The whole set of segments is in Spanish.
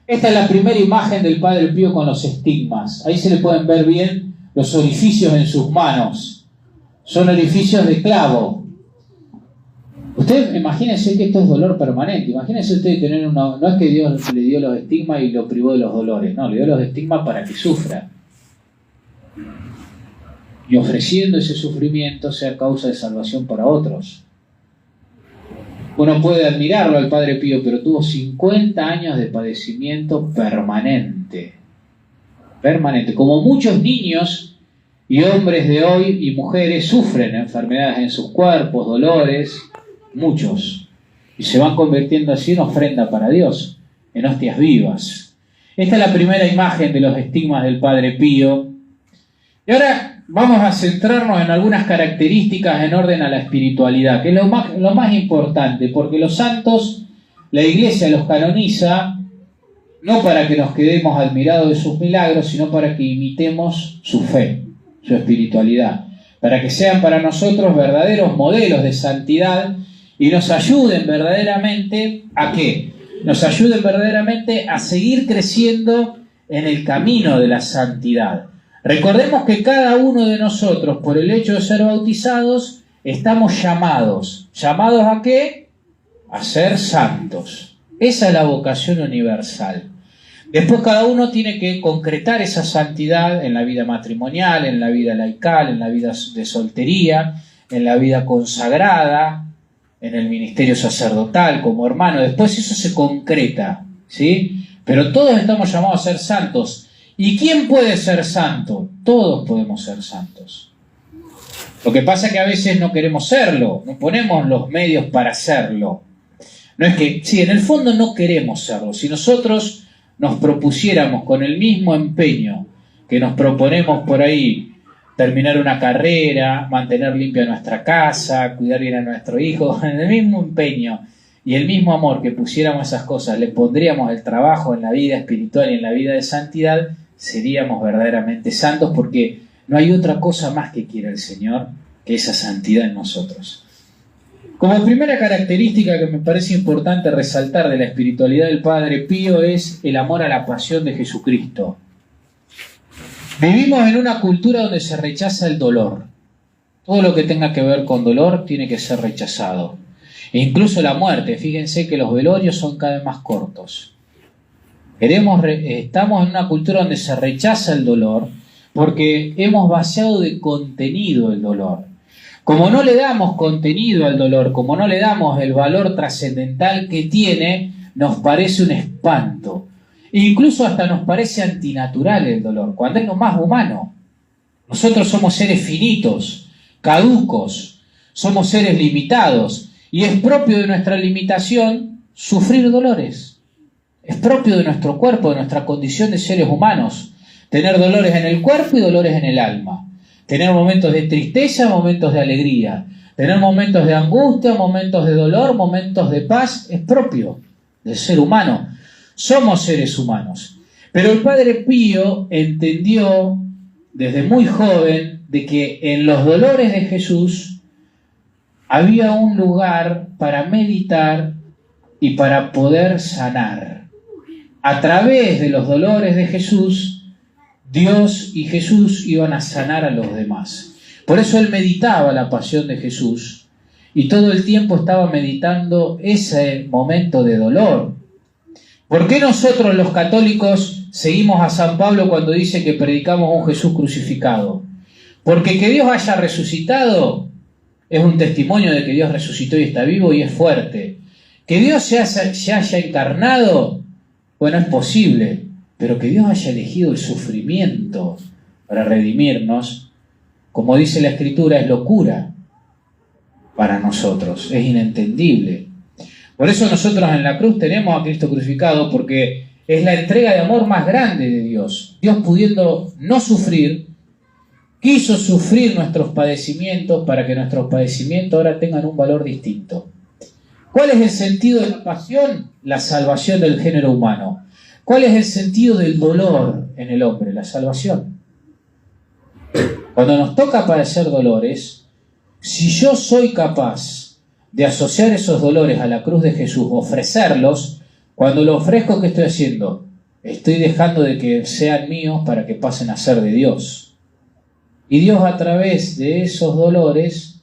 Esta es la primera imagen del Padre Pío con los estigmas. Ahí se le pueden ver bien los orificios en sus manos. Son orificios de clavo. Usted imagínense que esto es dolor permanente. Imagínense usted tener una... No es que Dios le dio los estigmas y lo privó de los dolores. No, le dio los estigmas para que sufra. Y ofreciendo ese sufrimiento sea causa de salvación para otros. Uno puede admirarlo al Padre Pío, pero tuvo 50 años de padecimiento permanente. Permanente. Como muchos niños y hombres de hoy y mujeres sufren enfermedades en sus cuerpos, dolores, muchos. Y se van convirtiendo así en ofrenda para Dios, en hostias vivas. Esta es la primera imagen de los estigmas del Padre Pío. Y ahora vamos a centrarnos en algunas características en orden a la espiritualidad, que es lo más importante, porque los santos, la Iglesia los canoniza no para que nos quedemos admirados de sus milagros, sino para que imitemos su fe, su espiritualidad, para que sean para nosotros verdaderos modelos de santidad y nos ayuden verdaderamente ¿a qué? Nos ayuden verdaderamente a seguir creciendo en el camino de la santidad. Recordemos que cada uno de nosotros, por el hecho de ser bautizados, estamos llamados. ¿Llamados a qué? A ser santos. Esa es la vocación universal. Después cada uno tiene que concretar esa santidad en la vida matrimonial, en la vida laical, en la vida de soltería, en la vida consagrada, en el ministerio sacerdotal, como hermano. Después eso se concreta, ¿sí? Pero todos estamos llamados a ser santos. ¿Y quién puede ser santo? Todos podemos ser santos. Lo que pasa es que a veces no queremos serlo, no ponemos los medios para serlo. No es que, sí, en el fondo no queremos serlo. Si nosotros nos propusiéramos con el mismo empeño que nos proponemos por ahí, terminar una carrera, mantener limpia nuestra casa, cuidar bien a nuestro hijo, en el mismo empeño y el mismo amor que pusiéramos esas cosas, le pondríamos el trabajo en la vida espiritual y en la vida de santidad, seríamos verdaderamente santos, porque no hay otra cosa más que quiera el Señor que esa santidad en nosotros. Como primera característica que me parece importante resaltar de la espiritualidad del Padre Pío es el amor a la pasión de Jesucristo. Vivimos en una cultura donde se rechaza el dolor. Todo lo que tenga que ver con dolor tiene que ser rechazado. E incluso la muerte. Fíjense que los velorios son cada vez más cortos. Estamos en una cultura donde se rechaza el dolor porque hemos vaciado de contenido el dolor. Como no le damos contenido al dolor, como no le damos el valor trascendental que tiene, nos parece un espanto. E incluso hasta nos parece antinatural el dolor, cuando es lo más humano. Nosotros somos seres finitos, caducos, somos seres limitados, y es propio de nuestra limitación sufrir dolores. Es propio de nuestro cuerpo, de nuestra condición de seres humanos, tener dolores en el cuerpo y dolores en el alma. Tener momentos de tristeza, momentos de alegría. Tener momentos de angustia, momentos de dolor, momentos de paz, es propio del ser humano. Somos seres humanos. Pero el Padre Pío entendió desde muy joven de que en los dolores de Jesús había un lugar para meditar y para poder sanar. A través de los dolores de Jesús, Dios y Jesús iban a sanar a los demás. Por eso él meditaba la pasión de Jesús y todo el tiempo estaba meditando ese momento de dolor. ¿Por qué nosotros los católicos seguimos a San Pablo cuando dice que predicamos a un Jesús crucificado? Porque que Dios haya resucitado es un testimonio de que Dios resucitó y está vivo y es fuerte. Que Dios se haya encarnado, bueno, es posible, pero que Dios haya elegido el sufrimiento para redimirnos, como dice la Escritura, es locura para nosotros, es inentendible. Por eso nosotros en la cruz tenemos a Cristo crucificado, porque es la entrega de amor más grande de Dios. Dios, pudiendo no sufrir, quiso sufrir nuestros padecimientos para que nuestros padecimientos ahora tengan un valor distinto. ¿Cuál es el sentido de la pasión? La salvación del género humano. ¿Cuál es el sentido del dolor en el hombre? La salvación. Cuando nos toca padecer dolores, si yo soy capaz de asociar esos dolores a la cruz de Jesús, ofrecerlos, cuando lo ofrezco, ¿qué estoy haciendo? estoy dejando de que sean míos para que pasen a ser de Dios. Y Dios, a través de esos dolores,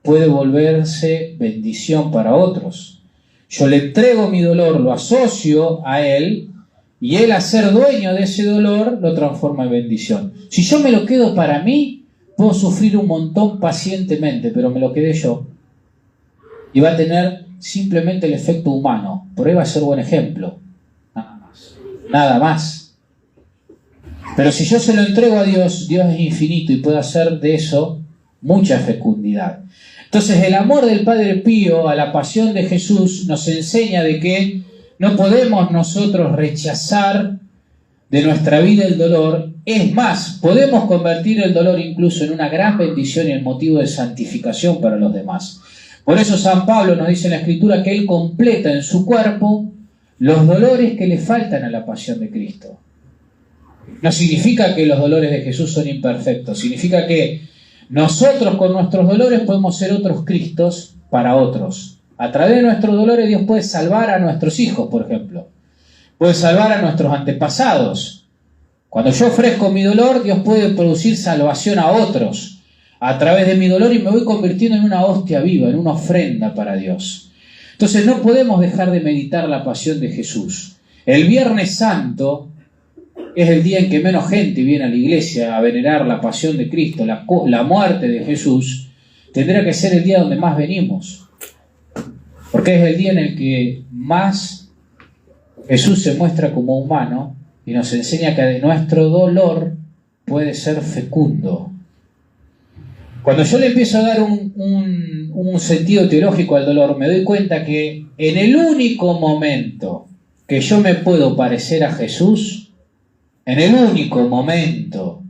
puede volverse bendición para otros. Yo le entrego mi dolor, lo asocio a Él, y Él, a ser dueño de ese dolor, lo transforma en bendición. Si yo me lo quedo para mí, puedo sufrir un montón pacientemente, pero me lo quedé yo. Y va a tener simplemente el efecto humano. Por ahí va a ser buen ejemplo. Nada más. Nada más. Pero si yo se lo entrego a Dios, Dios es infinito y puede hacer de eso mucha fecundidad. Entonces, el amor del Padre Pío a la pasión de Jesús nos enseña de que no podemos nosotros rechazar de nuestra vida el dolor. Es más, podemos convertir el dolor incluso en una gran bendición y en motivo de santificación para los demás. Por eso San Pablo nos dice en la Escritura que Él completa en su cuerpo los dolores que le faltan a la pasión de Cristo. No significa que los dolores de Jesús son imperfectos, significa que nosotros con nuestros dolores podemos ser otros Cristos para otros. A través de nuestros dolores Dios puede salvar a nuestros hijos, por ejemplo. Puede salvar a nuestros antepasados. Cuando yo ofrezco mi dolor, Dios puede producir salvación a otros a través de mi dolor y me voy convirtiendo en una hostia viva, en una ofrenda para Dios. Entonces no podemos dejar de meditar la pasión de Jesús. El Viernes Santo es el día en que menos gente viene a la iglesia a venerar la pasión de Cristo, la muerte de Jesús. Tendría que ser el día donde más venimos, porque es el día en el que más Jesús se muestra como humano y nos enseña que de nuestro dolor puede ser fecundo. Cuando yo le empiezo a dar un sentido teológico al dolor, me doy cuenta que en el único momento que yo me puedo parecer a Jesús, en el único momento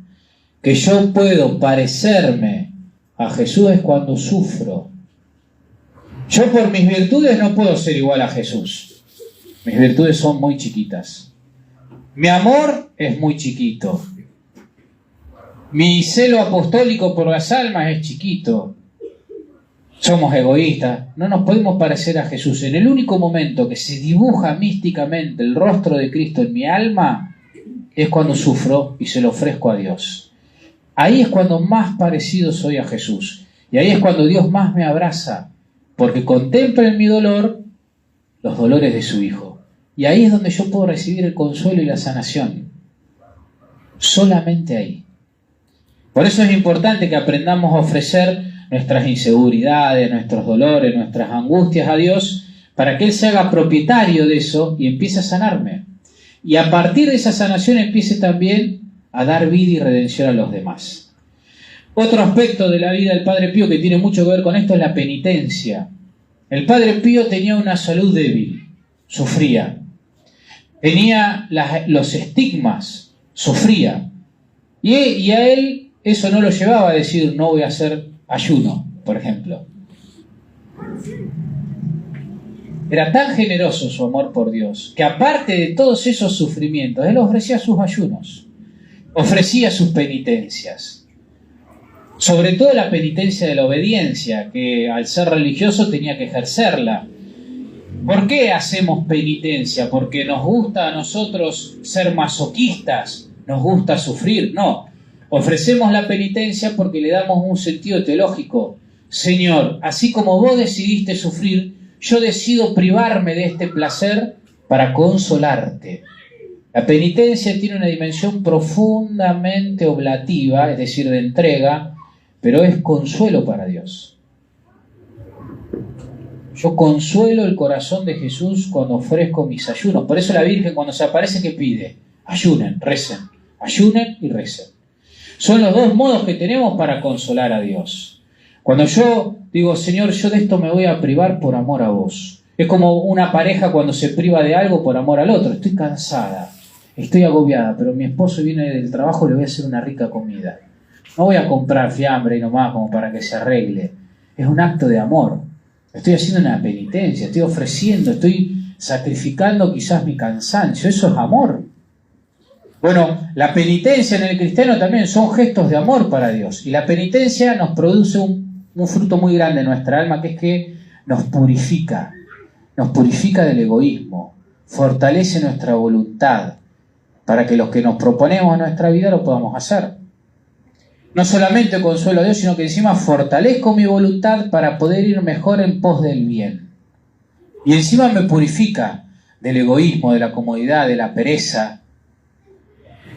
que yo puedo parecerme a Jesús es cuando sufro. Yo por mis virtudes no puedo ser igual a Jesús. Mis virtudes son muy chiquitas. Mi amor es muy chiquito. Mi celo apostólico por las almas es chiquito. Somos egoístas. No nos podemos parecer a Jesús. En el único momento que se dibuja místicamente el rostro de Cristo en mi alma es cuando sufro y se lo ofrezco a Dios. Ahí es cuando más parecido soy a Jesús. Y ahí es cuando Dios más me abraza, porque contempla en mi dolor los dolores de su Hijo. Y ahí es donde yo puedo recibir el consuelo y la sanación. Solamente ahí. Por eso es importante que aprendamos a ofrecer nuestras inseguridades, nuestros dolores, nuestras angustias a Dios, para que Él se haga propietario de eso y empiece a sanarme. Y a partir de esa sanación empiece también a dar vida y redención a los demás. Otro aspecto de la vida del Padre Pío que tiene mucho que ver con esto es la penitencia. El Padre Pío tenía una salud débil, sufría. Tenía los estigmas, sufría. Y a él eso no lo llevaba a decir no voy a hacer ayuno, por ejemplo. Era tan generoso su amor por Dios que aparte de todos esos sufrimientos, Él ofrecía sus ayunos, ofrecía sus penitencias. Sobre todo la penitencia de la obediencia, que al ser religioso tenía que ejercerla. ¿Por qué hacemos penitencia? ¿Porque nos gusta a nosotros ser masoquistas? ¿Nos gusta sufrir? No. Ofrecemos la penitencia porque le damos un sentido teológico. Señor, así como vos decidiste sufrir, yo decido privarme de este placer para consolarte. La penitencia tiene una dimensión profundamente oblativa, es decir, de entrega, pero es consuelo para Dios. Yo consuelo el corazón de Jesús cuando ofrezco mis ayunos. Por eso la Virgen cuando se aparece, ¿qué pide? Ayunen, recen. Ayunen y recen. Son los dos modos que tenemos para consolar a Dios. Cuando yo digo, Señor, yo de esto me voy a privar por amor a vos. Es como una pareja cuando se priva de algo por amor al otro. Estoy cansada, estoy agobiada, pero mi esposo viene del trabajo, le voy a hacer una rica comida. No voy a comprar fiambre y nomás como para que se arregle. Es un acto de amor. Estoy haciendo una penitencia, estoy ofreciendo, estoy sacrificando quizás mi cansancio. Eso es amor. Bueno, la penitencia en el cristiano también son gestos de amor para Dios. Y la penitencia nos produce un fruto muy grande en nuestra alma, que es que nos purifica del egoísmo, fortalece nuestra voluntad, para que los que nos proponemos en nuestra vida lo podamos hacer. No solamente consuelo a Dios, sino que encima fortalezco mi voluntad para poder ir mejor en pos del bien. Y encima me purifica del egoísmo, de la comodidad, de la pereza.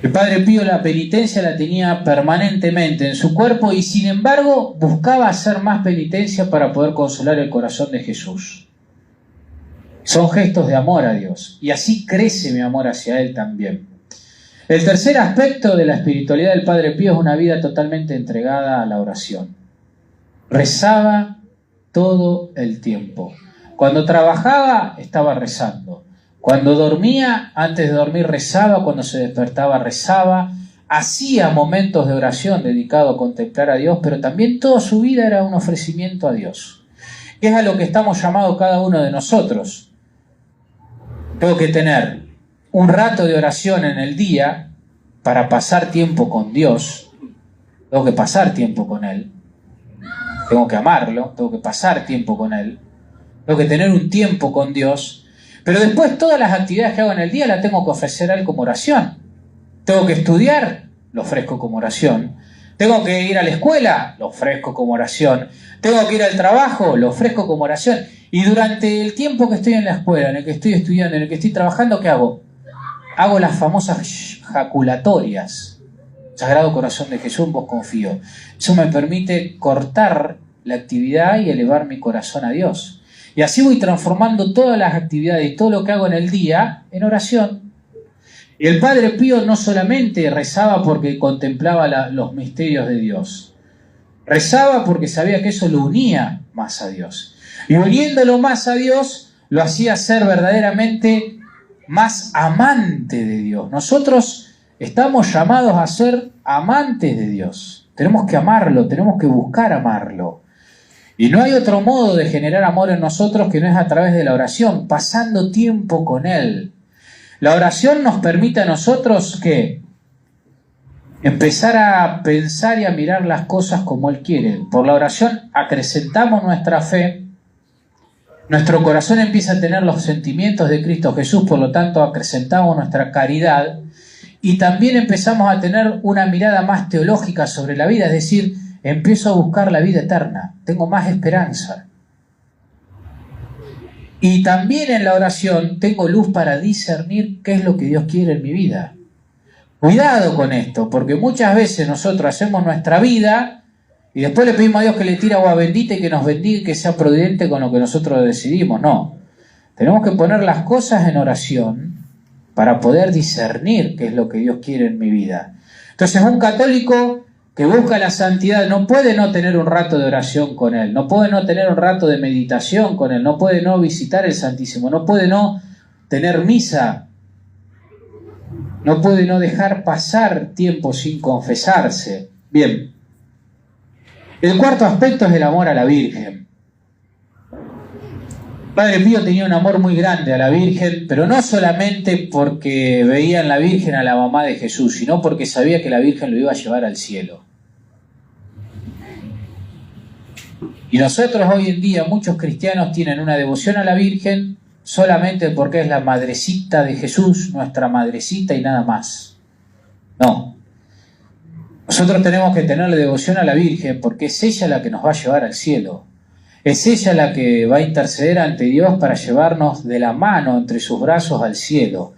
El Padre Pío la penitencia la tenía permanentemente en su cuerpo y sin embargo buscaba hacer más penitencia para poder consolar el corazón de Jesús. Son gestos de amor a Dios y así crece mi amor hacia Él también. El tercer aspecto de la espiritualidad del Padre Pío es una vida totalmente entregada a la oración. Rezaba todo el tiempo. Cuando trabajaba estaba rezando. Cuando dormía, antes de dormir rezaba, cuando se despertaba rezaba, hacía momentos de oración dedicado a contemplar a Dios, pero también toda su vida era un ofrecimiento a Dios, que es a lo que estamos llamados cada uno de nosotros. Tengo que tener un rato de oración en el día para pasar tiempo con Dios, tengo que pasar tiempo con Él, tengo que amarlo, tengo que pasar tiempo con Él, tengo que tener un tiempo con Dios. Pero después todas las actividades que hago en el día las tengo que ofrecer a Él como oración. Tengo que estudiar, lo ofrezco como oración. Tengo que ir a la escuela, lo ofrezco como oración. Tengo que ir al trabajo, lo ofrezco como oración. Y durante el tiempo que estoy en la escuela, en el que estoy estudiando, en el que estoy trabajando, ¿qué hago? Hago las famosas jaculatorias. Sagrado Corazón de Jesús, en vos confío. Eso me permite cortar la actividad y elevar mi corazón a Dios. Y así voy transformando todas las actividades y todo lo que hago en el día en oración. Y el Padre Pío no solamente rezaba porque contemplaba los misterios de Dios. Rezaba porque sabía que eso lo unía más a Dios. Y uniéndolo más a Dios, lo hacía ser verdaderamente más amante de Dios. Nosotros estamos llamados a ser amantes de Dios. Tenemos que amarlo, tenemos que buscar amarlo. Y no hay otro modo de generar amor en nosotros que no es a través de la oración, pasando tiempo con Él. La oración nos permite a nosotros que empezar a pensar y a mirar las cosas como Él quiere. Por la oración acrecentamos nuestra fe, nuestro corazón empieza a tener los sentimientos de Cristo Jesús, por lo tanto acrecentamos nuestra caridad y también empezamos a tener una mirada más teológica sobre la vida, es decir, empiezo a buscar la vida eterna, tengo más esperanza. Y también en la oración tengo luz para discernir qué es lo que Dios quiere en mi vida. Cuidado con esto, porque muchas veces nosotros hacemos nuestra vida y después le pedimos a Dios que le tire agua bendita y que nos bendiga y que sea prudente con lo que nosotros decidimos. No, tenemos que poner las cosas en oración para poder discernir qué es lo que Dios quiere en mi vida. Entonces un católico que busca la santidad no puede no tener un rato de oración con Él, no puede no tener un rato de meditación con Él, no puede no visitar el Santísimo, no puede no tener misa, no puede no dejar pasar tiempo sin confesarse. Bien, el cuarto aspecto es el amor a la Virgen. Padre Pío tenía un amor muy grande a la Virgen, pero no solamente porque veía en la Virgen a la mamá de Jesús, sino porque sabía que la Virgen lo iba a llevar al cielo. Y nosotros hoy en día, muchos cristianos tienen una devoción a la Virgen solamente porque es la madrecita de Jesús, nuestra madrecita y nada más. No. Nosotros tenemos que tenerle devoción a la Virgen porque es ella la que nos va a llevar al cielo. Es ella la que va a interceder ante Dios para llevarnos de la mano entre sus brazos al cielo.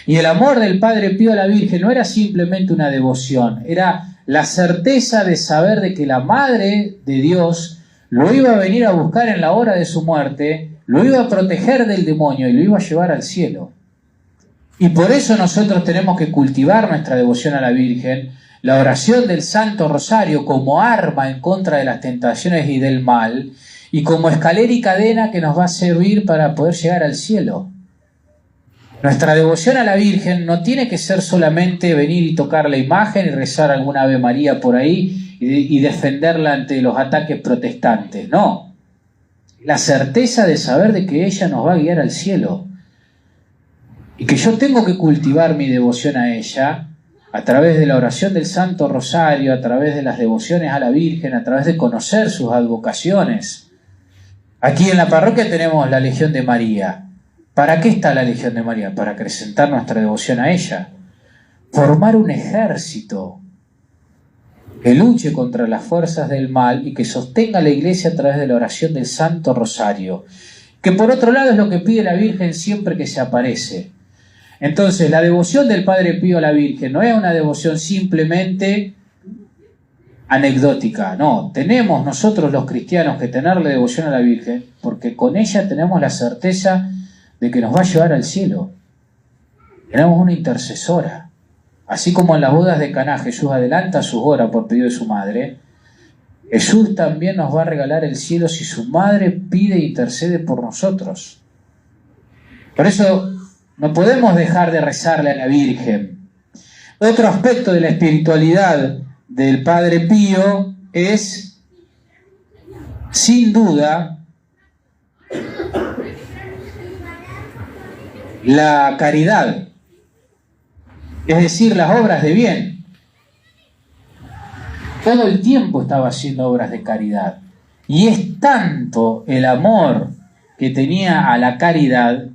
Y el amor del Padre Pío a la Virgen no era simplemente una devoción, era la certeza de saber de que la Madre de Dios lo iba a venir a buscar en la hora de su muerte, lo iba a proteger del demonio y lo iba a llevar al cielo. Y por eso nosotros tenemos que cultivar nuestra devoción a la Virgen, la oración del Santo Rosario como arma en contra de las tentaciones y del mal, y como escalera y cadena que nos va a servir para poder llegar al cielo. Nuestra devoción a la Virgen no tiene que ser solamente venir y tocar la imagen y rezar alguna Ave María por ahí y defenderla ante los ataques protestantes. No. La certeza de saber de que ella nos va a guiar al cielo. Y que yo tengo que cultivar mi devoción a ella a través de la oración del Santo Rosario, a través de las devociones a la Virgen, a través de conocer sus advocaciones. Aquí en la parroquia tenemos la Legión de María. ¿Para qué está la Legión de María? Para acrecentar nuestra devoción a ella. formar un ejército que luche contra las fuerzas del mal y que sostenga la iglesia a través de la oración del Santo Rosario, que por otro lado es lo que pide la Virgen siempre que se aparece. Entonces, la devoción del Padre Pío a la Virgen no es una devoción simplemente anecdótica, no. Tenemos nosotros los cristianos que tenerle devoción a la Virgen porque con ella tenemos la certeza de que nos va a llevar al cielo. Tenemos una intercesora. Así como en las bodas de Caná Jesús adelanta sus horas por pedido de su madre, Jesús también nos va a regalar el cielo si su madre pide e intercede por nosotros. Por eso no podemos dejar de rezarle a la Virgen. Otro aspecto de la espiritualidad del Padre Pío es, sin duda, la caridad, es decir, las obras de bien. Todo el tiempo estaba haciendo obras de caridad. Y es tanto el amor que tenía a la caridad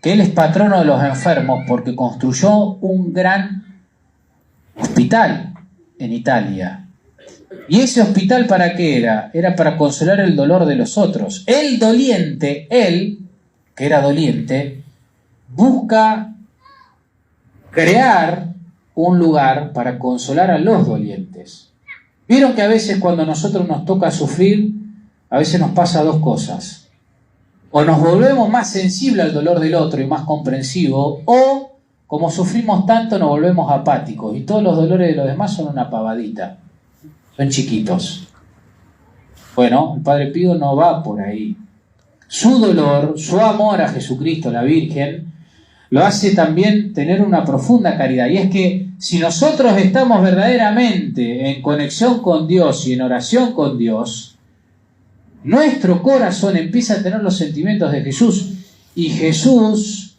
que él es patrono de los enfermos porque construyó un gran hospital en Italia. ¿Y ese hospital para qué era? Era para consolar el dolor de los otros. El doliente, él, que era doliente, busca crear un lugar para consolar a los dolientes. Vieron que a veces cuando a nosotros nos toca sufrir, a veces nos pasa dos cosas. O nos volvemos más sensibles al dolor del otro y más comprensivos, o como sufrimos tanto nos volvemos apáticos y todos los dolores de los demás son una pavadita, son chiquitos. Bueno, el Padre Pío no va por ahí. Su dolor, su amor a Jesucristo, la Virgen, lo hace también tener una profunda caridad. Y es que si nosotros estamos verdaderamente en conexión con Dios y en oración con Dios, nuestro corazón empieza a tener los sentimientos de Jesús. Y Jesús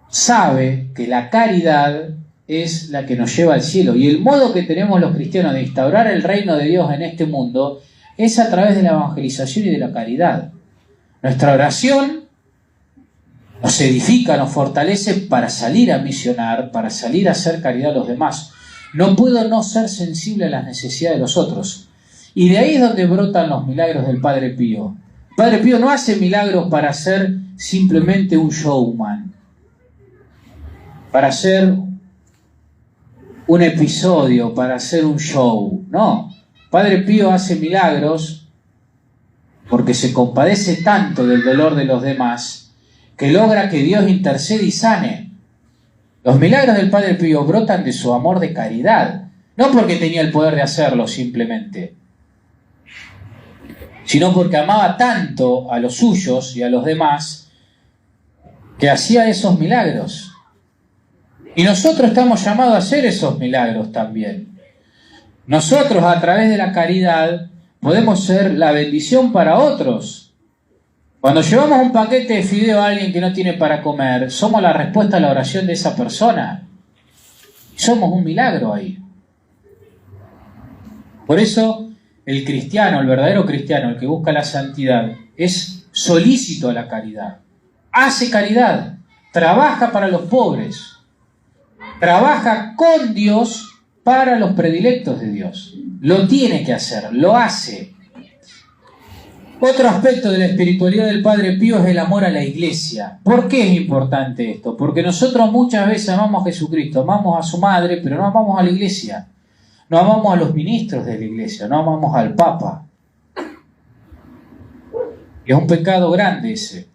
sabe que la caridad es la que nos lleva al cielo. Y el modo que tenemos los cristianos de instaurar el reino de Dios en este mundo es a través de la evangelización y de la caridad. Nuestra oración nos edifica, nos fortalece para salir a misionar, para salir a hacer caridad a los demás. No puedo no ser sensible a las necesidades de los otros. Y de ahí es donde brotan los milagros del Padre Pío. El Padre Pío no hace milagros para ser simplemente un showman, para hacer un episodio, para hacer un show. No, Padre Pío hace milagros porque se compadece tanto del dolor de los demás que logra que Dios intercede y sane. Los milagros del Padre Pío brotan de su amor de caridad, no porque tenía el poder de hacerlo simplemente, sino porque amaba tanto a los suyos y a los demás que hacía esos milagros. Y nosotros estamos llamados a hacer esos milagros también. Nosotros, a través de la caridad, podemos ser la bendición para otros. Cuando llevamos un paquete de fideo a alguien que no tiene para comer, somos la respuesta a la oración de esa persona. Somos un milagro ahí. Por eso, el cristiano, el verdadero cristiano, el que busca la santidad, es solícito a la caridad. Hace caridad, trabaja para los pobres, trabaja con Dios para los predilectos de Dios. Lo tiene que hacer, lo hace. Otro aspecto de la espiritualidad del Padre Pío es el amor a la Iglesia. ¿Por qué es importante esto? Porque nosotros muchas veces amamos a Jesucristo, amamos a su madre, pero no amamos a la Iglesia. No amamos a los ministros de la Iglesia, no amamos al Papa. Y es un pecado grande ese.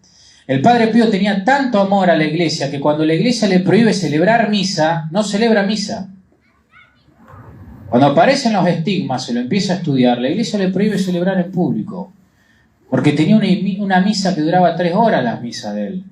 El Padre Pío tenía tanto amor a la Iglesia que cuando la Iglesia le prohíbe celebrar misa, no celebra misa. Cuando aparecen los estigmas, se lo empieza a estudiar, la Iglesia le prohíbe celebrar en público. Porque tenía una misa que duraba 3 horas, la misa de él.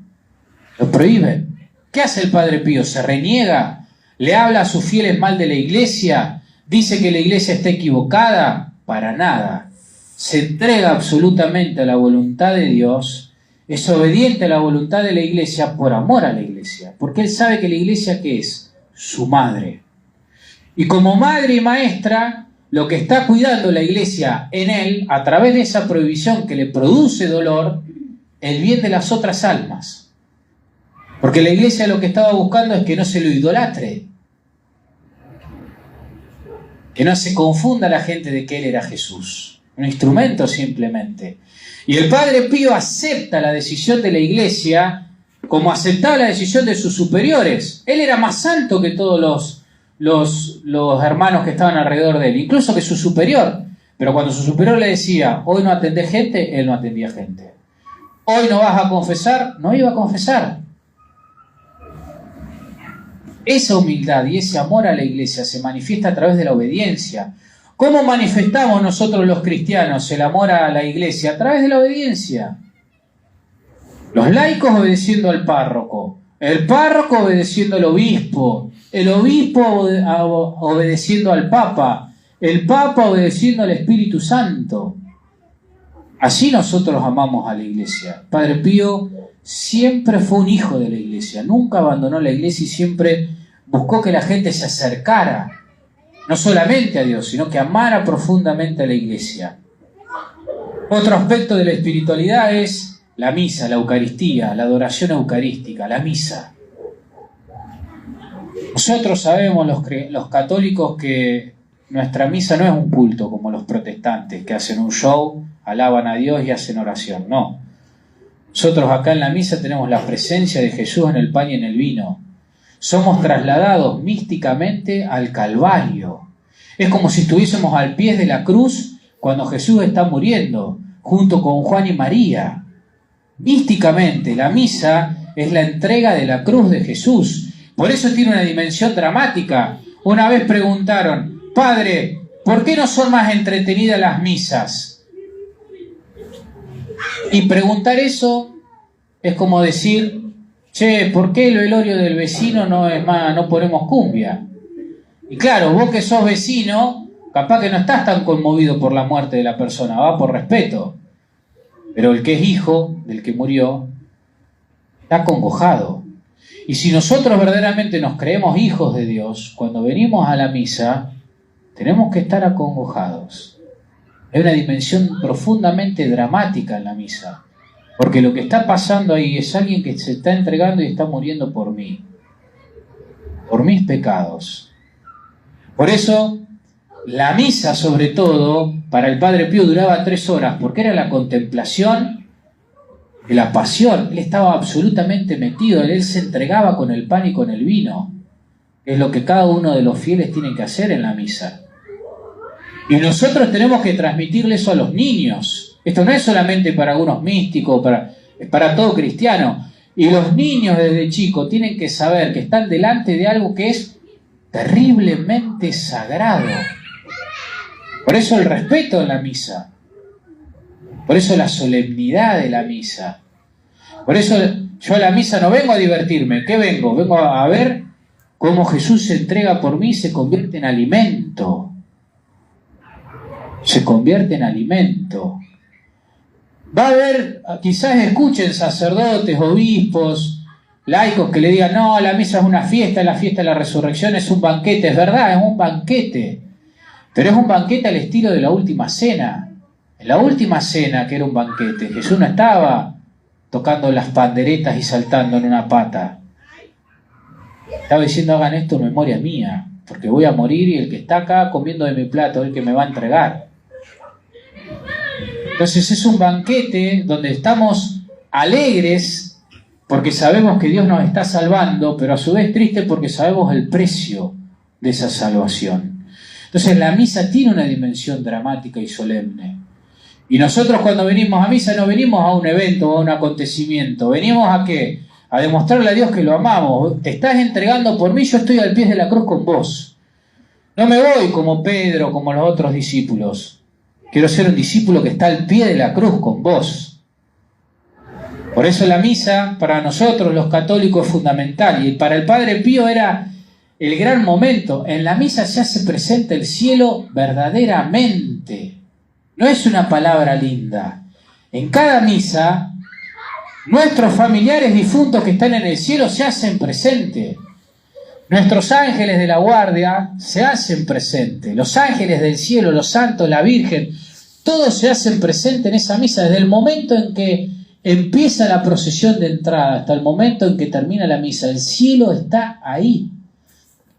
Lo prohíben. ¿Qué hace el Padre Pío? ¿Se reniega? ¿Le habla a sus fieles mal de la Iglesia? ¿Dice que la Iglesia está equivocada? Para nada. Se entrega absolutamente a la voluntad de Dios. Es obediente a la voluntad de la Iglesia por amor a la Iglesia. Porque él sabe que la Iglesia, ¿qué es? Su madre. Y como madre y maestra, lo que está cuidando la Iglesia en él, a través de esa prohibición que le produce dolor, el bien de las otras almas. Porque la Iglesia lo que estaba buscando es que no se lo idolatre. Que no se confunda la gente de que Él era Jesús. Un instrumento simplemente. Y el Padre Pío acepta la decisión de la Iglesia como aceptaba la decisión de sus superiores. Él era más santo que todos los hermanos que estaban alrededor de él, incluso que su superior. Pero cuando su superior le decía, hoy no atendés gente, él no atendía gente. Hoy no vas a confesar, no iba a confesar. Esa humildad y ese amor a la Iglesia se manifiesta a través de la obediencia. ¿Cómo manifestamos nosotros los cristianos el amor a la Iglesia? A través de la obediencia. Los laicos obedeciendo al párroco, el párroco obedeciendo al obispo, el obispo obedeciendo al papa, el papa obedeciendo al Espíritu Santo. Así nosotros amamos a la Iglesia. Padre Pío siempre fue un hijo de la Iglesia, nunca abandonó la Iglesia y siempre buscó que la gente se acercara, no solamente a Dios, sino que amara profundamente a la Iglesia. Otro aspecto de la espiritualidad es la misa, la Eucaristía, la adoración eucarística, la misa. Nosotros sabemos, los católicos, que nuestra misa no es un culto como los protestantes, que hacen un show, alaban a Dios y hacen oración. No. Nosotros acá en la misa tenemos la presencia de Jesús en el pan y en el vino. Somos trasladados místicamente al Calvario. Es como si estuviésemos al pie de la cruz cuando Jesús está muriendo, junto con Juan y María. Místicamente, la misa es la entrega de la cruz de Jesús. Por eso tiene una dimensión dramática. Una vez preguntaron, Padre, ¿por qué no son más entretenidas las misas? Y preguntar eso es como decir, che, ¿por qué el velorio del vecino no ponemos cumbia? Y claro, vos que sos vecino, capaz que no estás tan conmovido por la muerte de la persona, va por respeto. Pero el que es hijo del que murió está acongojado. Y si nosotros verdaderamente nos creemos hijos de Dios, cuando venimos a la misa, tenemos que estar acongojados. Hay una dimensión profundamente dramática en la misa. Porque lo que está pasando ahí es alguien que se está entregando y está muriendo por mí. Por mis pecados. Por eso, la misa, sobre todo, para el Padre Pío duraba 3 horas, porque era la contemplación de la pasión. Él estaba absolutamente metido, él se entregaba con el pan y con el vino. Es lo que cada uno de los fieles tiene que hacer en la misa. Y nosotros tenemos que transmitirle eso a los niños. Esto no es solamente para algunos místicos, es para todo cristiano. Y los niños desde chicos tienen que saber que están delante de algo que es terriblemente sagrado. Por eso el respeto en la misa. Por eso la solemnidad de la misa. Por eso yo a la misa no vengo a divertirme. ¿Qué vengo? Vengo a ver cómo Jesús se entrega por mí y se convierte en alimento. Se convierte en alimento. Va a haber, quizás escuchen sacerdotes, obispos, laicos que le digan, no, la misa es una fiesta, la fiesta de la resurrección es un banquete. Es verdad, es un banquete. Pero es un banquete al estilo de la última cena. En la última cena, que era un banquete, Jesús no estaba tocando las panderetas y saltando en una pata. Estaba diciendo, hagan esto en memoria mía, porque voy a morir y el que está acá comiendo de mi plato es el que me va a entregar. Entonces es un banquete donde estamos alegres porque sabemos que Dios nos está salvando, pero a su vez tristes porque sabemos el precio de esa salvación. Entonces la misa tiene una dimensión dramática y solemne. Y nosotros cuando venimos a misa no venimos a un evento o a un acontecimiento. ¿Venimos a qué? A demostrarle a Dios que lo amamos. Te estás entregando por mí, yo estoy al pie de la cruz con vos. No me voy como Pedro, como los otros discípulos. Quiero ser un discípulo que está al pie de la cruz con vos. Por eso la misa, para nosotros los católicos, es fundamental. Y para el Padre Pío era el gran momento. En la misa se hace presente el cielo verdaderamente. No es una palabra linda. En cada misa, nuestros familiares difuntos que están en el cielo se hacen presente. Nuestros ángeles de la guardia se hacen presente. Los ángeles del cielo, los santos, la Virgen, todos se hacen presente en esa misa. Desde el momento en que empieza la procesión de entrada hasta el momento en que termina la misa, el cielo está ahí.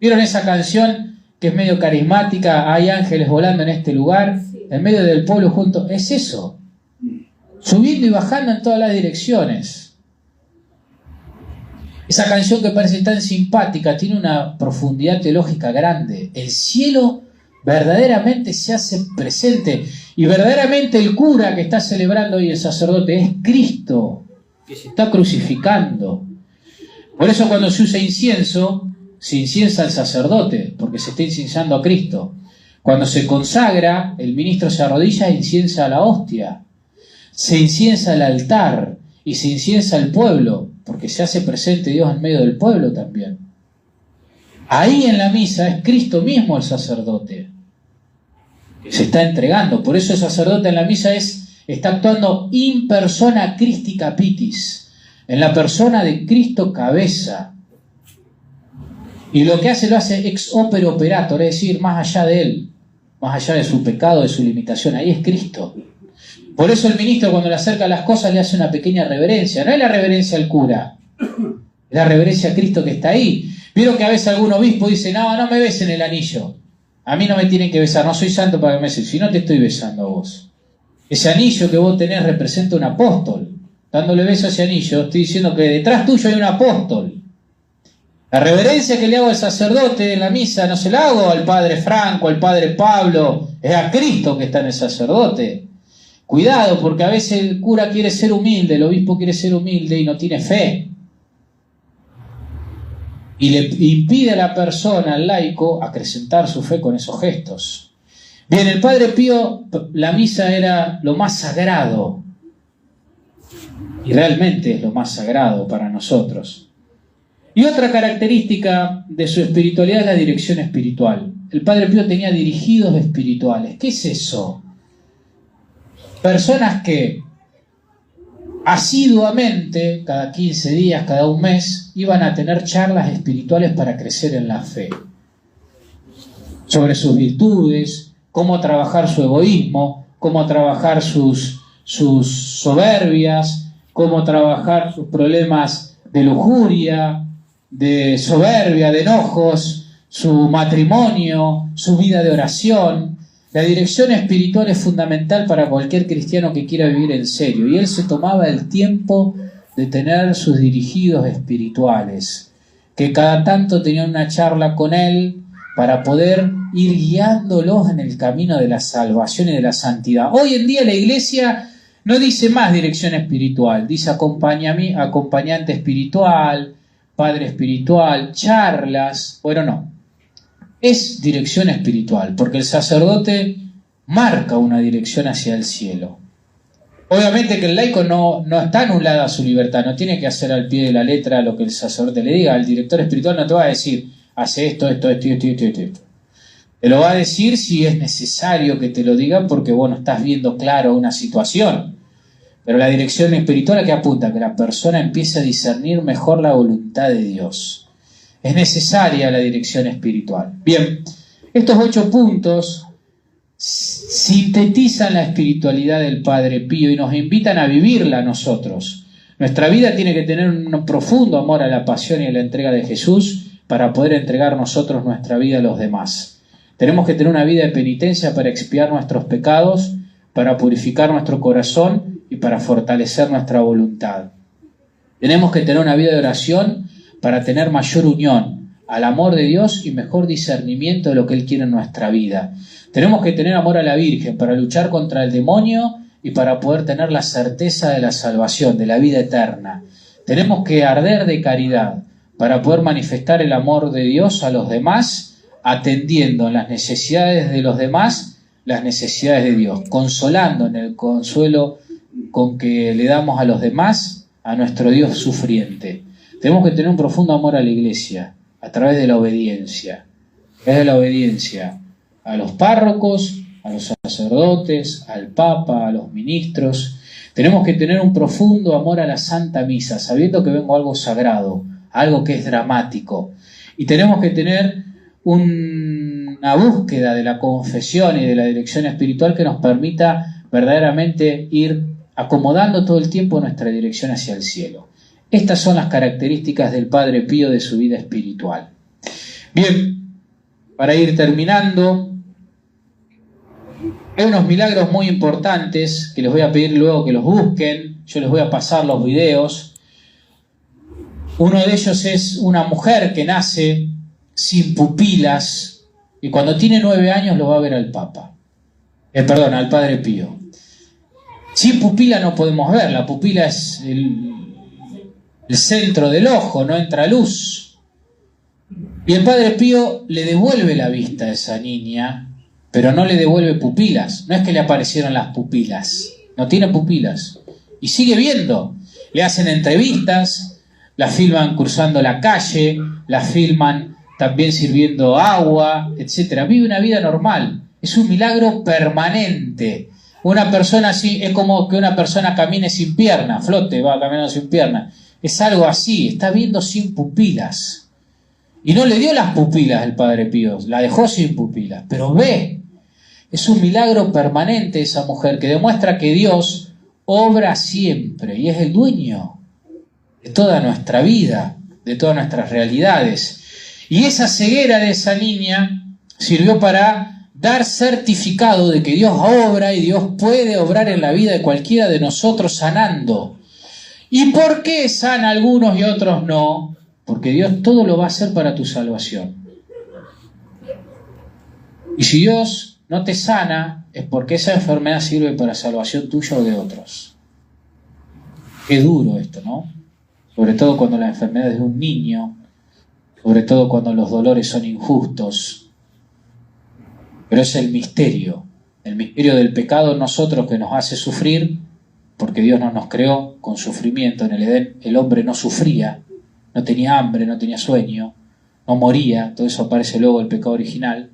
¿Vieron esa canción que es medio carismática, hay ángeles volando en este lugar, en medio del pueblo junto, es eso, subiendo y bajando en todas las direcciones. Esa canción que parece tan simpática tiene una profundidad teológica grande. El cielo verdaderamente se hace presente, y verdaderamente el cura que está celebrando hoy el sacerdote es Cristo, que se está crucificando. Por eso cuando se usa incienso, se inciensa al sacerdote, porque se está incensando a Cristo. Cuando se consagra, el ministro se arrodilla e inciensa a la hostia. Se inciensa al altar y se inciensa al pueblo, porque se hace presente Dios en medio del pueblo también. Ahí en la misa es Cristo mismo el sacerdote, que se está entregando. Por eso el sacerdote en la misa está actuando in persona Christi capitis, en la persona de Cristo cabeza. Y lo que hace, lo hace ex opere operator, es decir, más allá de él, más allá de su pecado, de su limitación. Ahí es Cristo. Por eso el ministro, cuando le acerca las cosas, le hace una pequeña reverencia. No es la reverencia al cura, es la reverencia a Cristo que está ahí. Vieron que a veces algún obispo dice: no, no me besen el anillo, a mí no me tienen que besar, no soy santo para que me besen, si no te estoy besando a vos. Ese anillo que vos tenés representa un apóstol. Dándole beso a ese anillo, estoy diciendo que detrás tuyo hay un apóstol. La reverencia que le hago al sacerdote en la misa no se la hago al padre Franco, al padre Pablo, es a Cristo que está en el sacerdote. Cuidado, porque a veces el cura quiere ser humilde, el obispo quiere ser humilde y no tiene fe. Y le impide a la persona, al laico, acrecentar su fe con esos gestos. Bien, el Padre Pío, la misa era lo más sagrado. Y realmente es lo más sagrado para nosotros. Y otra característica de su espiritualidad es la dirección espiritual. El Padre Pío tenía dirigidos espirituales. ¿Qué es eso? Personas que asiduamente, cada 15 días, cada un mes, iban a tener charlas espirituales para crecer en la fe. Sobre sus virtudes, cómo trabajar su egoísmo, cómo trabajar sus soberbias, cómo trabajar sus problemas de lujuria, de soberbia, de enojos, su matrimonio, su vida de oración. La dirección espiritual es fundamental para cualquier cristiano que quiera vivir en serio, y él se tomaba el tiempo de tener sus dirigidos espirituales, que cada tanto tenían una charla con él para poder ir guiándolos en el camino de la salvación y de la santidad. Hoy en día la Iglesia no dice más dirección espiritual, dice acompañante espiritual, padre espiritual, charlas. Bueno, no, es dirección espiritual, porque el sacerdote marca una dirección hacia el cielo. Obviamente que el laico no está anulada a su libertad, no tiene que hacer al pie de la letra lo que el sacerdote le diga. El director espiritual no te va a decir: hace esto. Te lo va a decir si es necesario que te lo diga, porque vos no estás viendo claro una situación. Pero la dirección espiritual, ¿a qué apunta? Que la persona empiece a discernir mejor la voluntad de Dios. Es necesaria la dirección espiritual. Bien, estos 8 puntos sintetizan la espiritualidad del Padre Pío y nos invitan a vivirla nosotros. Nuestra vida tiene que tener un profundo amor a la pasión y a la entrega de Jesús para poder entregar nosotros nuestra vida a los demás. Tenemos que tener una vida de penitencia para expiar nuestros pecados, para purificar nuestro corazón y para fortalecer nuestra voluntad. Tenemos que tener una vida de oración para tener mayor unión al amor de Dios y mejor discernimiento de lo que Él quiere en nuestra vida. Tenemos que tener amor a la Virgen para luchar contra el demonio y para poder tener la certeza de la salvación, de la vida eterna. Tenemos que arder de caridad para poder manifestar el amor de Dios a los demás, atendiendo en las necesidades de los demás las necesidades de Dios, consolando en el consuelo con que le damos a los demás a nuestro Dios sufriente. Tenemos que tener un profundo amor a la Iglesia a través de la obediencia. A través de la obediencia a los párrocos, a los sacerdotes, al Papa, a los ministros. Tenemos que tener un profundo amor a la Santa Misa, sabiendo que vengo a algo sagrado, algo que es dramático. Y tenemos que tener una búsqueda de la confesión y de la dirección espiritual que nos permita verdaderamente ir acomodando todo el tiempo nuestra dirección hacia el cielo. Estas son las características del Padre Pío de su vida espiritual. Bien, para ir terminando, hay unos milagros muy importantes que les voy a pedir luego que los busquen. Yo les voy a pasar los videos. Uno de ellos es una mujer que nace sin pupilas y cuando tiene 9 años lo va a ver al Papa. Al Padre Pío. Sin pupila no podemos ver, la pupila es el centro del ojo, no entra luz. Y el Padre Pío le devuelve la vista a esa niña, pero no le devuelve pupilas. No es que le aparecieron las pupilas, no tiene pupilas. Y sigue viendo. Le hacen entrevistas, la filman cruzando la calle, la filman también sirviendo agua, etc. Vive una vida normal. Es un milagro permanente. Una persona así, es como que una persona camine sin pierna, flote, va caminando sin pierna. Es algo así, está viendo sin pupilas. Y no le dio las pupilas el Padre Pío, la dejó sin pupilas, pero ve. Es un milagro permanente esa mujer que demuestra que Dios obra siempre y es el dueño de toda nuestra vida, de todas nuestras realidades. Y esa ceguera de esa niña sirvió para dar certificado de que Dios obra y Dios puede obrar en la vida de cualquiera de nosotros sanando. ¿Y por qué sana a algunos y otros no? Porque Dios todo lo va a hacer para tu salvación. Y si Dios no te sana, es porque esa enfermedad sirve para salvación tuya o de otros. Qué duro esto, ¿no? Sobre todo cuando la enfermedad es de un niño, sobre todo cuando los dolores son injustos. Pero es el misterio del pecado en nosotros que nos hace sufrir, porque Dios no nos creó con sufrimiento. En el Edén el hombre no sufría, no tenía hambre, no tenía sueño, no moría, todo eso aparece luego del pecado original.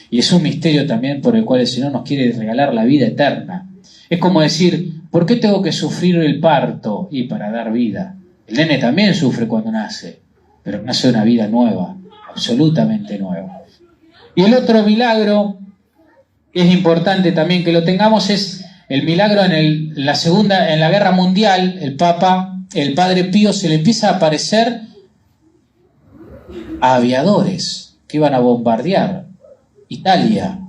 Y es un misterio también por el cual el Señor nos quiere regalar la vida eterna. Es como decir, ¿por qué tengo que sufrir el parto? Y para dar vida. El nene también sufre cuando nace, pero nace una vida nueva, absolutamente nueva. Y el otro milagro, es importante también que lo tengamos, es el milagro en la Guerra Mundial. El Padre Pío, se le empieza a aparecer a aviadores que iban a bombardear Italia.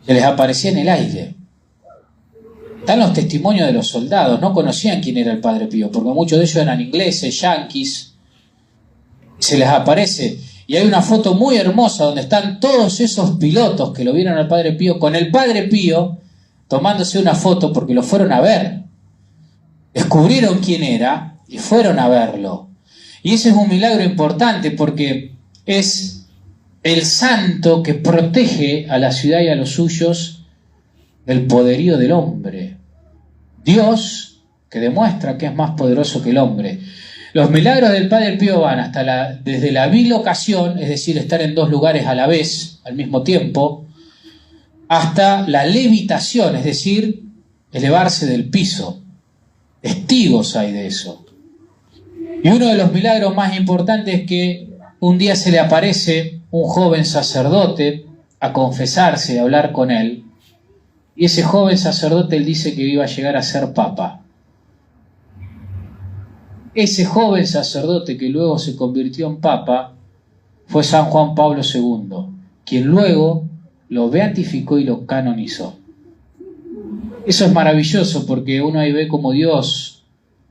Se les aparecía en el aire. Están los testimonios de los soldados, no conocían quién era el Padre Pío, porque muchos de ellos eran ingleses, yanquis. Se les aparece. Y hay una foto muy hermosa donde están todos esos pilotos que lo vieron al Padre Pío, con el Padre Pío tomándose una foto porque lo fueron a ver. Descubrieron quién era y fueron a verlo. Y ese es un milagro importante porque es el santo que protege a la ciudad y a los suyos del poderío del hombre. Dios que demuestra que es más poderoso que el hombre. Los milagros del Padre Pío van desde la bilocación, es decir, estar en 2 lugares a la vez, al mismo tiempo, hasta la levitación, es decir, elevarse del piso. Testigos hay de eso. Y uno de los milagros más importantes es que un día se le aparece un joven sacerdote a confesarse, a hablar con él, y ese joven sacerdote él dice que iba a llegar a ser papa. Ese joven sacerdote que luego se convirtió en papa fue San Juan Pablo II, quien luego lo beatificó y lo canonizó. Eso es maravilloso porque uno ahí ve cómo Dios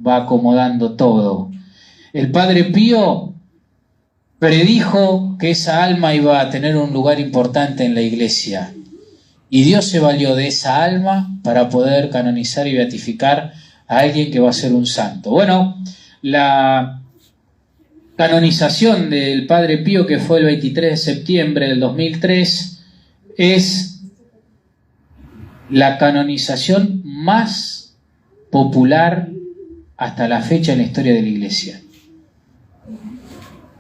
va acomodando todo. El Padre Pío predijo que esa alma iba a tener un lugar importante en la iglesia y Dios se valió de esa alma para poder canonizar y beatificar a alguien que va a ser un santo. Bueno, la canonización del Padre Pío, que fue el 23 de septiembre del 2003, es la canonización más popular hasta la fecha en la historia de la Iglesia.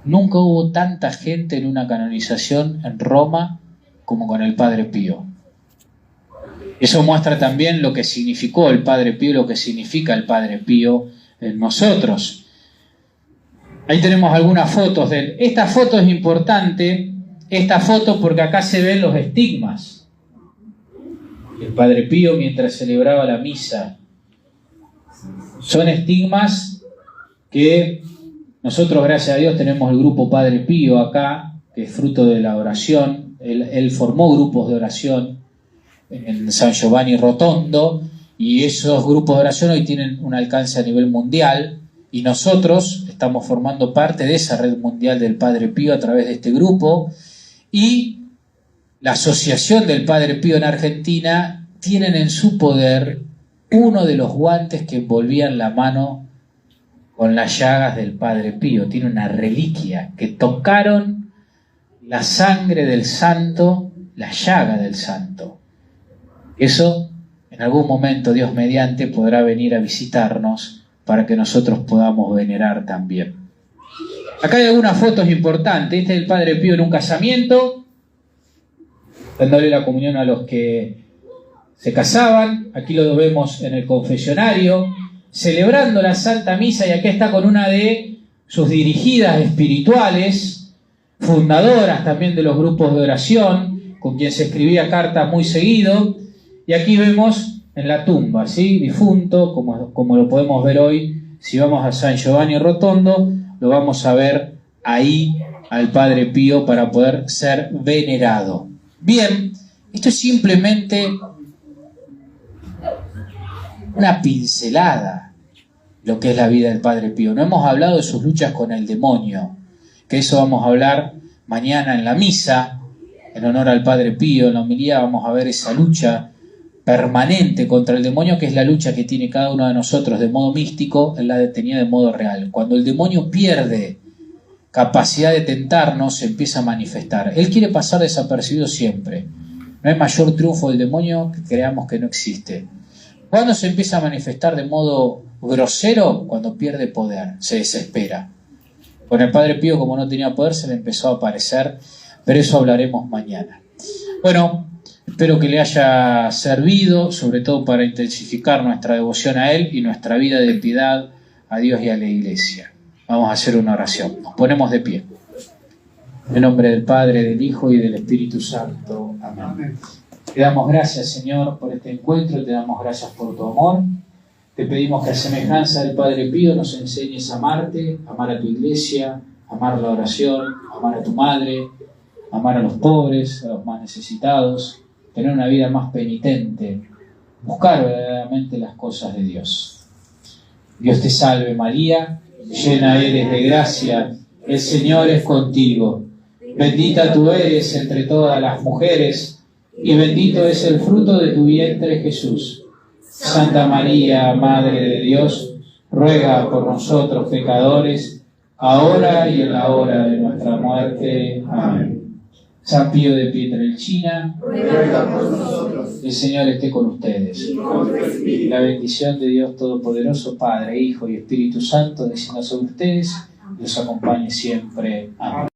Nunca hubo tanta gente en una canonización en Roma como con el Padre Pío. Eso muestra también lo que significó el Padre Pío, lo que significa el Padre Pío en nosotros. Ahí tenemos algunas fotos de él. Esta foto es importante, porque acá se ven los estigmas. El Padre Pío mientras celebraba la misa. Son estigmas que nosotros, gracias a Dios, tenemos el grupo Padre Pío acá, que es fruto de la oración. Él formó grupos de oración en San Giovanni Rotondo, y esos grupos de oración hoy tienen un alcance a nivel mundial, y nosotros estamos formando parte de esa red mundial del Padre Pío a través de este grupo, y la Asociación del Padre Pío en Argentina tienen en su poder uno de los guantes que envolvían la mano con las llagas del Padre Pío. Tiene una reliquia que tocaron la sangre del santo, la llaga del santo. Eso, en algún momento, Dios mediante, podrá venir a visitarnos para que nosotros podamos venerar también. Acá hay algunas fotos importantes. Este es el Padre Pío en un casamiento, dándole la comunión a los que se casaban. Aquí lo vemos en el confesionario, celebrando la Santa Misa, y aquí está con una de sus dirigidas espirituales, fundadoras también de los grupos de oración, con quien se escribía cartas muy seguido. Y aquí vemos en la tumba, ¿sí? Difunto, como lo podemos ver hoy. Si vamos a San Giovanni Rotondo, lo vamos a ver ahí al Padre Pío para poder ser venerado. Bien, esto es simplemente una pincelada de lo que es la vida del Padre Pío. No hemos hablado de sus luchas con el demonio, que eso vamos a hablar mañana en la misa, en honor al Padre Pío. En la homilía vamos a ver esa lucha permanente contra el demonio, que es la lucha que tiene cada uno de nosotros de modo místico. Él la tenía de modo real. Cuando el demonio pierde capacidad de tentarnos, se empieza a manifestar. Él quiere pasar desapercibido siempre. No hay mayor triunfo del demonio que creamos que no existe. ¿Cuándo se empieza a manifestar de modo grosero? Cuando pierde poder, se desespera. Con el Padre Pío, como no tenía poder, se le empezó a aparecer, pero eso hablaremos mañana. Bueno, espero que le haya servido, sobre todo para intensificar nuestra devoción a Él y nuestra vida de piedad a Dios y a la Iglesia. Vamos a hacer una oración. Nos ponemos de pie. En nombre del Padre, del Hijo y del Espíritu Santo. Amén. Te damos gracias, Señor, por este encuentro. Te damos gracias por tu amor. Te pedimos que a semejanza del Padre Pío nos enseñes a amarte, amar a tu Iglesia, amar la oración, amar a tu madre, amar a los pobres, a los más necesitados, tener una vida más penitente, buscar verdaderamente las cosas de Dios. Dios te salve, María, llena eres de gracia, el Señor es contigo. Bendita tú eres entre todas las mujeres, y bendito es el fruto de tu vientre, Jesús. Santa María, Madre de Dios, ruega por nosotros pecadores, ahora y en la hora de nuestra muerte. Amén. San Pío de Pietrelcina, ruega por nosotros. El Señor esté con ustedes. Y la bendición de Dios Todopoderoso, Padre, Hijo y Espíritu Santo, descienda sobre ustedes y los acompañe siempre. Amén.